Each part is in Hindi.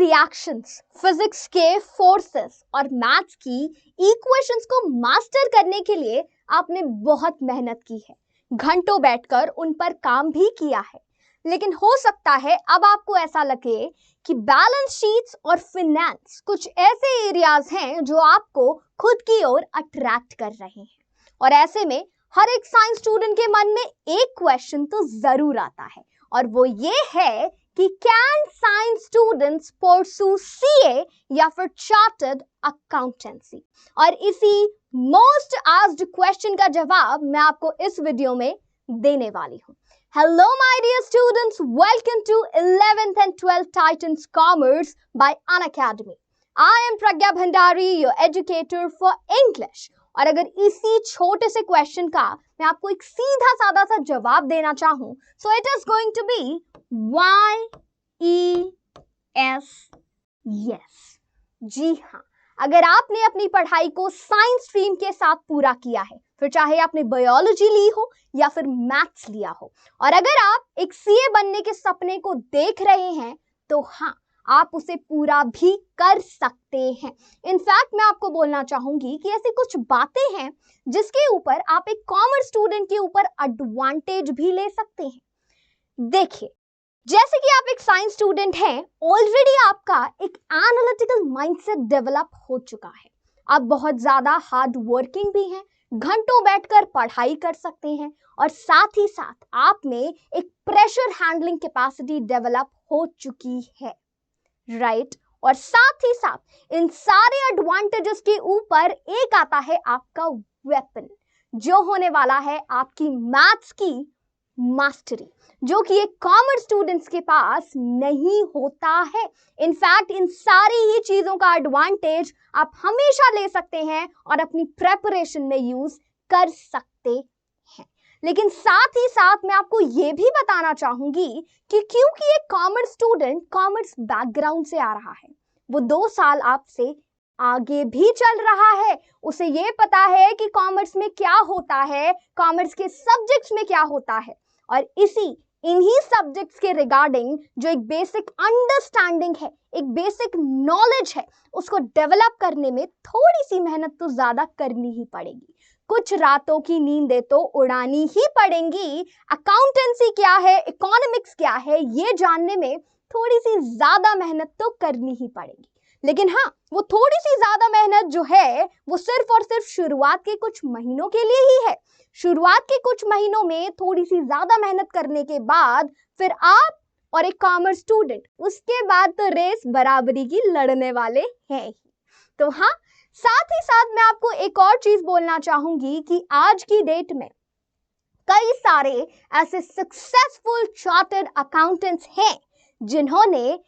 रिएक्शंस, फिजिक्स के फोर्सेस और मैथ्स की इक्वेशंस को मास्टर करने के लिए आपने बहुत मेहनत की है, घंटों बैठकर उन पर काम भी किया है। लेकिन हो सकता है अब आपको ऐसा लगे कि बैलेंस शीट्स और फिनेंस कुछ ऐसे एरियाज हैं जो आपको खुद की ओर अट्रैक्ट कर रहे हैं। और ऐसे में हर एक साइंस स्टूडेंट के मन में एक क्वेश्चन तो जरूर आता है, और वो ये है कि can science students pursue CA या फिर चार्टर्ड अकाउंटेंसी। और इसी मोस्ट आस्क्ड क्वेश्चन का जवाब मैं आपको इस वीडियो में देने वाली हूं। Hello my dear students, welcome to 11th and 12th Titans Commerce by Unacademy. I am Pragya Bhandari, your educator for English. और अगर इसी छोटे से क्वेश्चन का मैं आपको एक सीधा साधा सा जवाब देना चाहूं, so it is going to be YES, yes. जी हाँ, अगर आपने अपनी पढ़ाई को साइंस स्ट्रीम के साथ पूरा किया है, फिर चाहे आपने बायोलॉजी ली हो या फिर मैथ्स लिया हो, और अगर आप एक सीए बनने के सपने को देख रहे हैं, तो हाँ, आप उसे पूरा भी कर सकते हैं। इनफैक्ट मैं आपको बोलना चाहूंगी कि ऐसी कुछ बातें हैं जिसके ऊपर आप एक कॉमर्स स्टूडेंट के ऊपर एडवांटेज भी ले सकते हैं। देखिए, जैसे कि आप एक साइंस स्टूडेंट हैं, ऑलरेडी आपका एक एनालिटिकल माइंडसेट डेवलप हो चुका है। आप बहुत ज्यादा हार्ड वर्किंग भी हैं, घंटों बैठकर पढ़ाई कर सकते हैं, और साथ ही साथ आप में एक प्रेशर हैंडलिंग कैपेसिटी डेवलप हो चुकी है, राइट? और साथ ही साथ इन सारे एडवांटेजेस के ऊपर एक आता है आपका वेपन, जो होने वाला है आपकी मैथ्स की मास्टरी, जो कि एक कॉमर्स स्टूडेंट्स के पास नहीं होता है। इनफैक्ट इन सारी ही चीजों का एडवांटेज आप हमेशा ले सकते हैं और अपनी प्रेपरेशन में यूज कर सकते हैं। लेकिन साथ ही साथ मैं आपको ये भी बताना चाहूंगी कि क्योंकि एक कॉमर्स स्टूडेंट कॉमर्स बैकग्राउंड से आ रहा है, वो 2 साल आपसे आगे भी चल रहा है, उसे ये पता है कि कॉमर्स में क्या होता है, कॉमर्स के सब्जेक्ट्स में क्या होता है, और इन्हीं सब्जेक्ट्स के रिगार्डिंग जो एक बेसिक अंडरस्टैंडिंग है, एक बेसिक नॉलेज है, उसको डेवलप करने में थोड़ी सी मेहनत तो ज्यादा करनी ही पड़ेगी। कुछ रातों की नींदें तो उड़ानी ही पड़ेंगी। अकाउंटेंसी क्या है, इकोनॉमिक्स क्या है, ये जानने में थोड़ी सी ज्यादा मेहनत तो करनी ही पड़ेगी। लेकिन हाँ, वो थोड़ी सी ज्यादा मेहनत जो है वो सिर्फ और सिर्फ शुरुआत के कुछ महीनों के लिए ही है। शुरुआत के कुछ महीनों में थोड़ी सी ज्यादा मेहनत करने के बाद फिर आप और एक कॉमर्स स्टूडेंट उसके बाद तो रेस बराबरी की लड़ने वाले हैं ही। तो हाँ, साथ ही साथ मैं आपको एक और चीज बोलना चाहूंगी कि आज की डेट में कई सारे ऐसे सक्सेसफुल चार्टर्ड अकाउंटेंट्स हैं जिन्होंने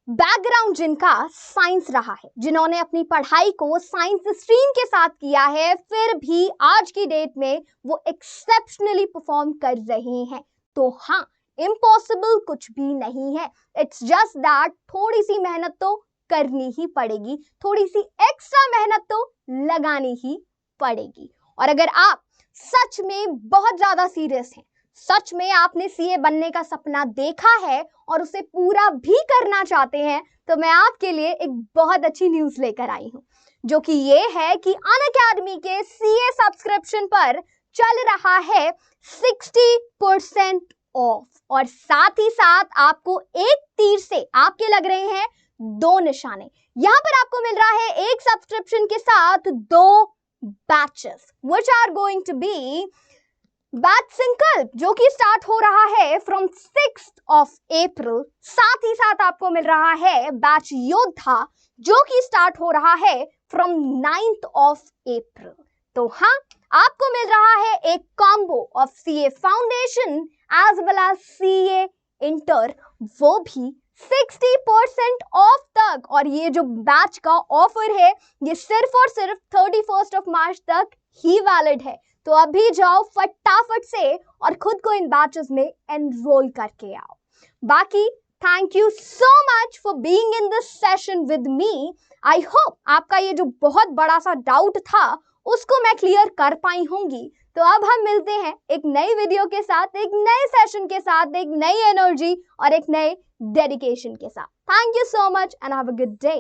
बैकग्राउंड जिनका साइंस रहा है, जिन्होंने अपनी पढ़ाई को साइंस स्ट्रीम के साथ किया है, फिर भी आज की डेट में वो एक्सेप्शनली परफॉर्म कर रहे हैं। तो हाँ, इम्पॉसिबल कुछ भी नहीं है। इट्स जस्ट दैट थोड़ी सी मेहनत तो करनी ही पड़ेगी, थोड़ी सी एक्स्ट्रा मेहनत तो लगानी ही पड़ेगी। और अगर आप सच में बहुत ज्यादा सीरियस हैं, सच में आपने सीए बनने का सपना देखा है और उसे पूरा भी करना चाहते हैं, तो मैं आपके लिए एक बहुत अच्छी न्यूज़ लेकर आई हूं, जो कि ये है कि अनअकैडमी के सीए सब्सक्रिप्शन पर चल रहा है 60% ऑफ। और साथ ही साथ आपको एक तीर से आपके लग रहे हैं 2 निशाने। यहां पर आपको मिल रहा है एक सब्सक्रिप्शन के साथ 2 batches, which are going to be batch संकल्प, जो कि स्टार्ट हो रहा है फ्रॉम 6th अप्रैल। साथ ही साथ आपको मिल रहा है बैच योद्धा, जो कि स्टार्ट हो रहा है फ्रॉम 9th अप्रैल। तो हाँ, आपको मिल रहा है एक combo of CA foundation as well as CA inter, वो भी 60% ऑफ तक। और ये जो बैच का ऑफर है, ये सिर्फ और सिर्फ 31 मार्च तक ही वैलिड है। तो अभी जाओ फटाफट से और खुद को इन बैचेस में एनरोल करके आओ। बाकी thank you so much for being in this session with me. I hope आपका ये जो बहुत बड़ा सा डाउट था उसको मैं क्लियर कर पाई होंगी। तो अब हम मिलते हैं एक नई वीडियो के साथ, एक नए सेशन के साथ, एक नई एनर्जी और एक नए डेडिकेशन के साथ। Thank you so much and have a good day.